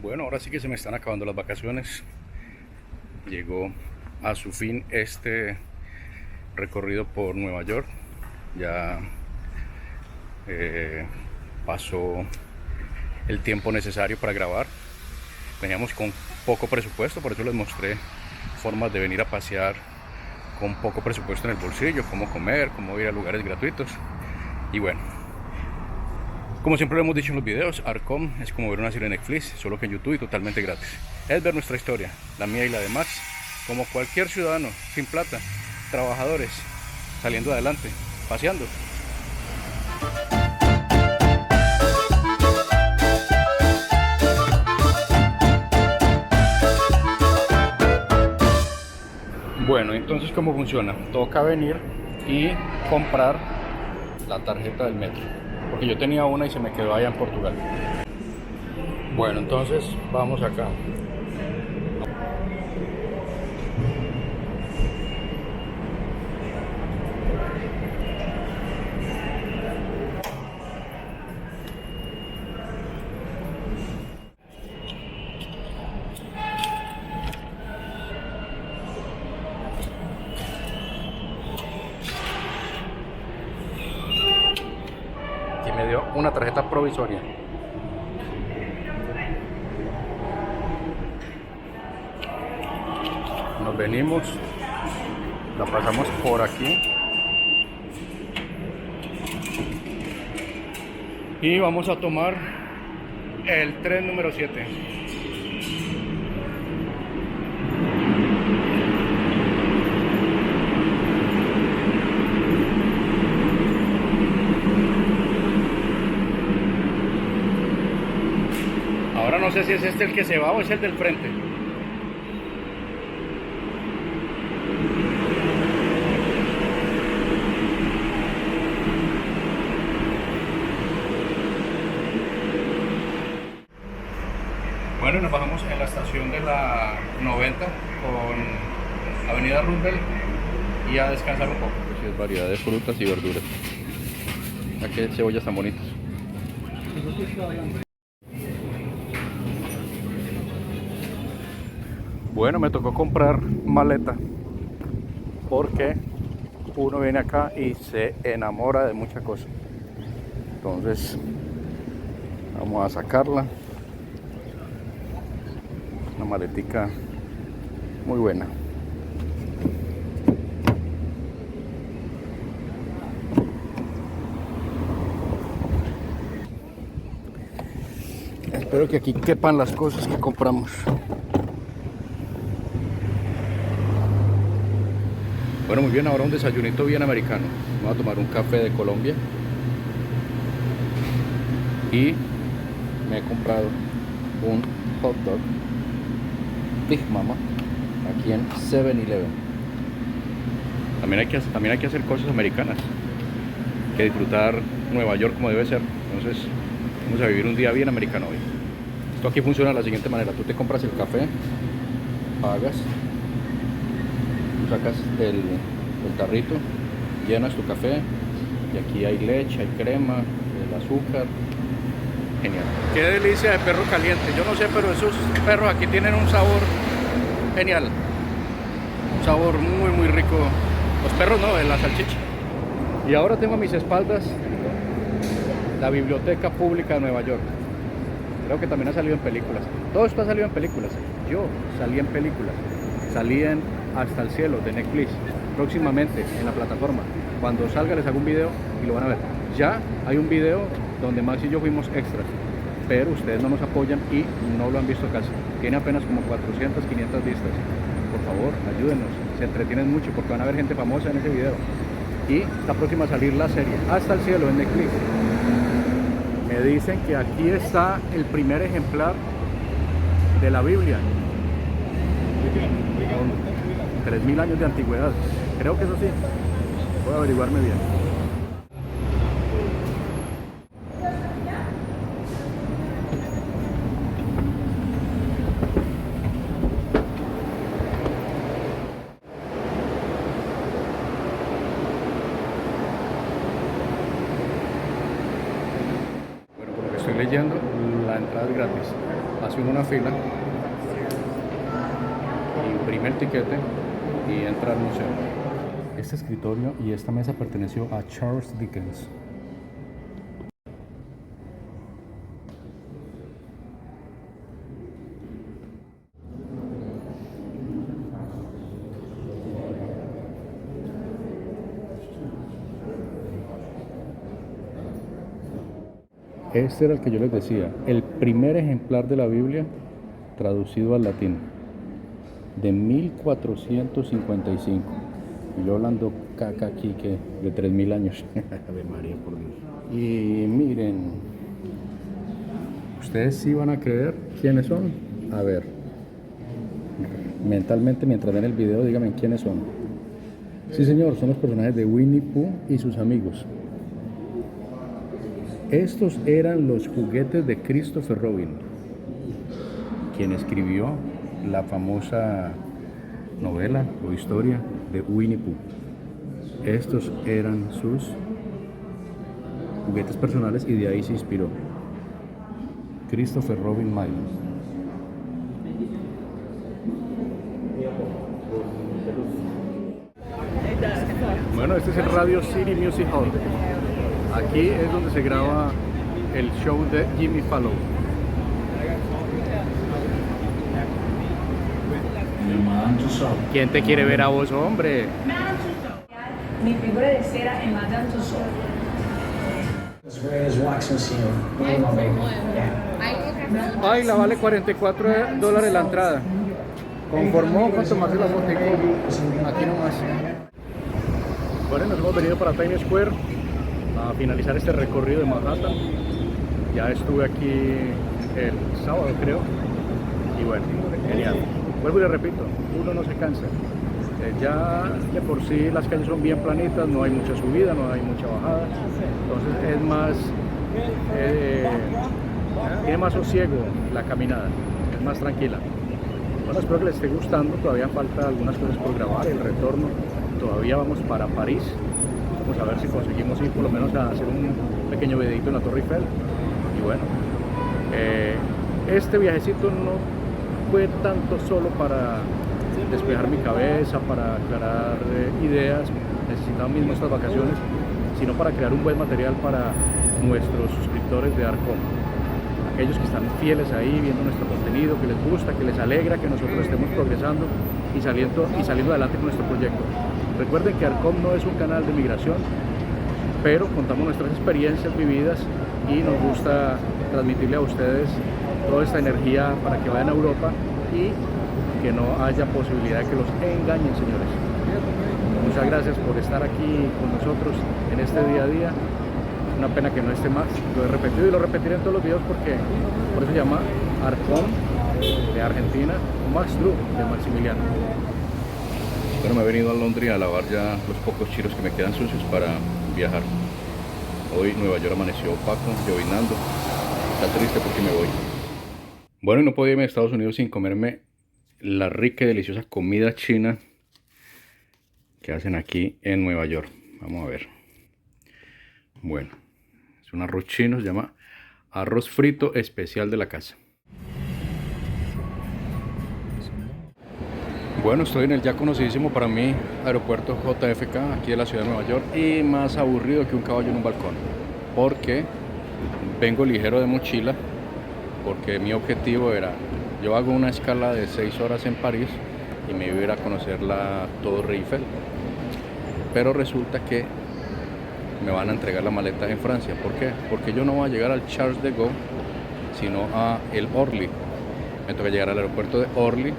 Bueno, ahora sí que se me están acabando las vacaciones. Llegó a su fin este recorrido por Nueva York. Ya pasó el tiempo necesario para grabar. Veníamos con poco presupuesto, por eso les mostré formas de venir a pasear con poco presupuesto en el bolsillo, cómo comer, cómo ir a lugares gratuitos. Y bueno, como siempre lo hemos dicho en los videos, Arcom es como ver una serie de Netflix, solo que en YouTube y totalmente gratis. Es ver nuestra historia, la mía y la de Max, como cualquier ciudadano, sin plata, trabajadores, saliendo adelante, paseando. Bueno, entonces ¿cómo funciona? Toca venir y comprar la tarjeta del metro, porque yo tenía una y se me quedó allá en Portugal. Bueno, entonces vamos acá. Aquí me dio una tarjeta provisoria. Nos venimos, la pasamos por aquí y vamos a tomar el tren número 7. Ahora no sé si es este el que se va o es el del frente. Bueno, nos bajamos en la estación de la 90 con Avenida Roosevelt y a descansar un poco. Pues es variedad de frutas y verduras. Aquí hay cebollas tan bonitas. Bueno, me tocó comprar maleta porque uno viene acá y se enamora de muchas cosas. Entonces, vamos a sacarla. Una maletica muy buena. Espero que aquí quepan las cosas que compramos. Bueno, muy bien, ahora un desayunito bien americano. Vamos a tomar un café de Colombia. Y me he comprado un hot dog Big Mama aquí en 7-Eleven. También hay que hacer cosas americanas, que disfrutar Nueva York como debe ser. Entonces vamos a vivir un día bien americano hoy. Esto aquí funciona de la siguiente manera: tú te compras el café, pagas, tú sacas el tarrito, llenas tu café y aquí hay leche, hay crema, el azúcar. Genial. Qué delicia de perro caliente. Yo no sé, pero esos perros aquí tienen un sabor genial. Un sabor muy muy rico. Los perros no, de la salchicha. Y ahora tengo a mis espaldas la Biblioteca Pública de Nueva York. Creo que también ha salido en películas. Todo esto ha salido en películas. Yo salí en películas. Salí en Hasta el Cielo de Netflix. Próximamente en la plataforma. Cuando salga les hago un video y lo van a ver. Ya hay un video donde Max y yo fuimos extras, pero ustedes no nos apoyan y no lo han visto casi. Tiene apenas como 400, 500 vistas. Por favor, ayúdenos. Se entretienen mucho porque van a ver gente famosa en ese video. Y está próxima a salir la serie Hasta el Cielo en Netflix. Me dicen que aquí está el primer ejemplar de la Biblia. Con 3000 años de antigüedad. Creo que eso sí. Voy a averiguarme bien. Bueno, por lo que estoy leyendo, la entrada es gratis. Hace uno una fila, imprime el tiquete y entra al museo. Este escritorio y esta mesa perteneció a Charles Dickens. Este era el que yo les decía, el primer ejemplar de la Biblia traducido al latín, de 1455. Y yo hablando caca aquí que de 3000 años. Ave María, por Dios. Y miren, ustedes sí van a creer quiénes son. A ver, mentalmente mientras ven el video, díganme quiénes son. Sí, señor, son los personajes de Winnie Pooh y sus amigos. Estos eran los juguetes de Christopher Robin, quien escribió la famosa novela o historia de Winnie Pooh. Estos eran sus juguetes personales y de ahí se inspiró Christopher Robin Miles. Bueno, este es el Radio City Music Hall. Aquí es donde se graba el show de Jimmy Fallon. ¿Quién te quiere ver a vos, hombre? Mi figura de cera en Madame Tussauds. Ay, la vale $44 la entrada. Conformó con tomarse la foto aquí nomás. Bueno, nos hemos venido para Times Square a finalizar este recorrido de Manhattan. Ya estuve aquí el sábado, creo. Y bueno, genial. Vuelvo y le repito, uno no se cansa. Ya de por sí las calles son bien planitas, no hay mucha subida, no hay mucha bajada. Entonces es más, tiene más sosiego la caminada, es más tranquila. Bueno, espero que les esté gustando, todavía falta algunas cosas por grabar, el retorno. Todavía vamos para París. Vamos a ver si conseguimos ir por lo menos a hacer un pequeño videito en la Torre Eiffel. Y bueno, este viajecito no fue tanto solo para despejar mi cabeza, para aclarar ideas, necesitaba mismo estas vacaciones, sino para crear un buen material para nuestros suscriptores de Arcom. Aquellos que están fieles ahí, viendo nuestro contenido, que les gusta, que les alegra que nosotros estemos progresando y saliendo adelante con nuestro proyecto. Recuerden que Arcom no es un canal de migración, pero contamos nuestras experiencias vividas y nos gusta transmitirle a ustedes toda esta energía para que vayan a Europa y que no haya posibilidad de que los engañen, señores. Muchas gracias por estar aquí con nosotros en este día a día. Una pena que no esté Max, lo he repetido y lo repetiré en todos los videos porque por eso se llama Arcom de Argentina o Max Drew de Maximiliano. Bueno, me he venido a Londres a lavar ya los pocos chiros que me quedan sucios para viajar. Hoy Nueva York amaneció opaco, llovinando. Está triste porque me voy. Bueno, y no puedo irme a Estados Unidos sin comerme la rica y deliciosa comida china que hacen aquí en Nueva York. Vamos a ver. Bueno, es un arroz chino, se llama arroz frito especial de la casa. Bueno, estoy en el ya conocidísimo para mí aeropuerto JFK, aquí de la ciudad de Nueva York, y más aburrido que un caballo en un balcón, porque vengo ligero de mochila, porque mi objetivo era, yo hago una escala de 6 horas en París y me iba a ir a conocer la Torre Eiffel, pero resulta que me van a entregar la maleta en Francia. ¿Por qué? Porque yo no voy a llegar al Charles de Gaulle, sino a el Orly. Me toca llegar al aeropuerto de Orly,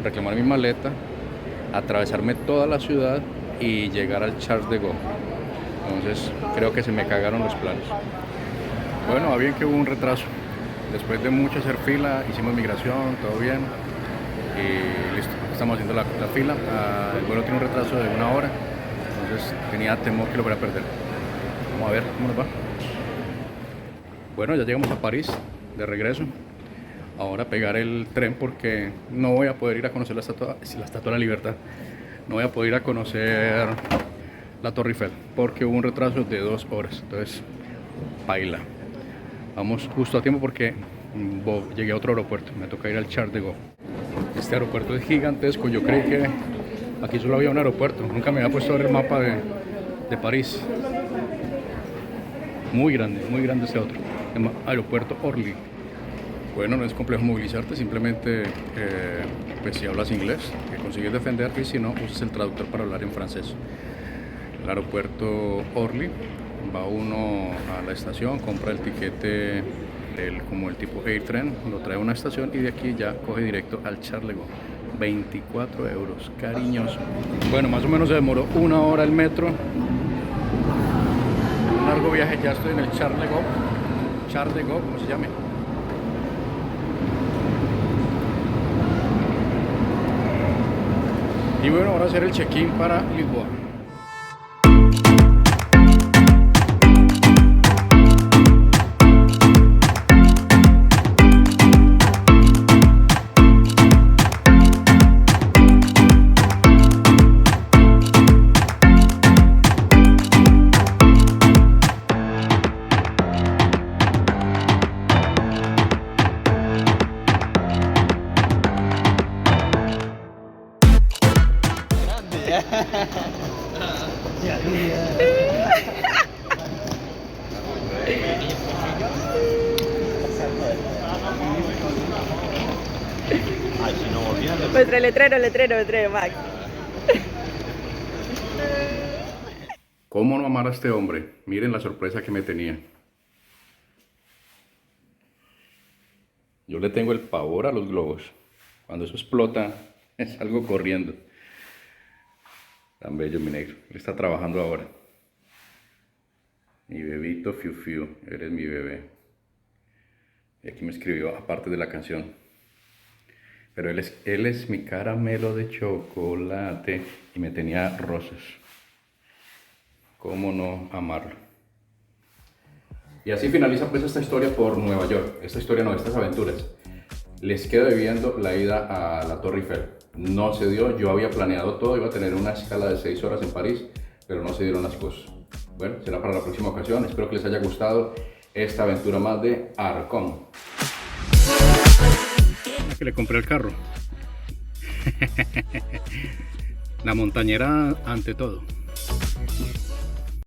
reclamar mi maleta, atravesarme toda la ciudad y llegar al Charles de Gaulle. Entonces creo que se me cagaron los planes. Bueno, va bien que hubo un retraso. Después de mucho hacer fila, hicimos migración, todo bien. Y listo, estamos haciendo la fila. El vuelo tiene un retraso de 1 hora. Entonces tenía temor que lo fuera a perder. Vamos a ver cómo nos va. Bueno, ya llegamos a París, de regreso. Ahora pegar el tren porque no voy a poder ir a conocer la Estatua de la Libertad. No voy a poder ir a conocer la Torre Eiffel porque hubo un retraso de 2 horas. Entonces, paila. Vamos justo a tiempo porque llegué a otro aeropuerto, me toca ir al Charles de Gaulle. Este aeropuerto es gigantesco, yo creí que aquí solo había un aeropuerto, nunca me había puesto a ver el mapa de París. Muy grande este otro, se llama Aeropuerto Orly. Bueno, no es complejo movilizarte, simplemente pues si hablas inglés, que consigues defenderte, y si no, usas el traductor para hablar en francés. El aeropuerto Orly, va uno a la estación, compra el tiquete, como el tipo AirTran, lo trae a una estación y de aquí ya coge directo al Charles de Gaulle. 24 euros, cariñoso. Bueno, más o menos se demoró 1 hora el metro. Un largo viaje, ya estoy en el Charles de Gaulle. Charles de Gaulle, ¿cómo se llame? Y bueno, ahora hacer el check-in para Lisboa. Letrero, Max. ¿Cómo no amar a este hombre? Miren la sorpresa que me tenía. Yo le tengo el pavor a los globos. Cuando eso explota, salgo corriendo. Tan bello mi negro. Él está trabajando ahora. Mi bebito Fiu Fiu, eres mi bebé. Y aquí me escribió, aparte de la canción. Pero él es mi caramelo de chocolate y me tenía rosas. ¿Cómo no amarlo? Y así finaliza pues esta historia por Nueva York. Esta historia no, estas aventuras. Les quedo debiendo la ida a la Torre Eiffel. No se dio, yo había planeado todo, iba a tener una escala de 6 horas en París, pero no se dieron las cosas. Bueno, será para la próxima ocasión. Espero que les haya gustado esta aventura más de Arcón. Que le compré el carro. La montañera ante todo.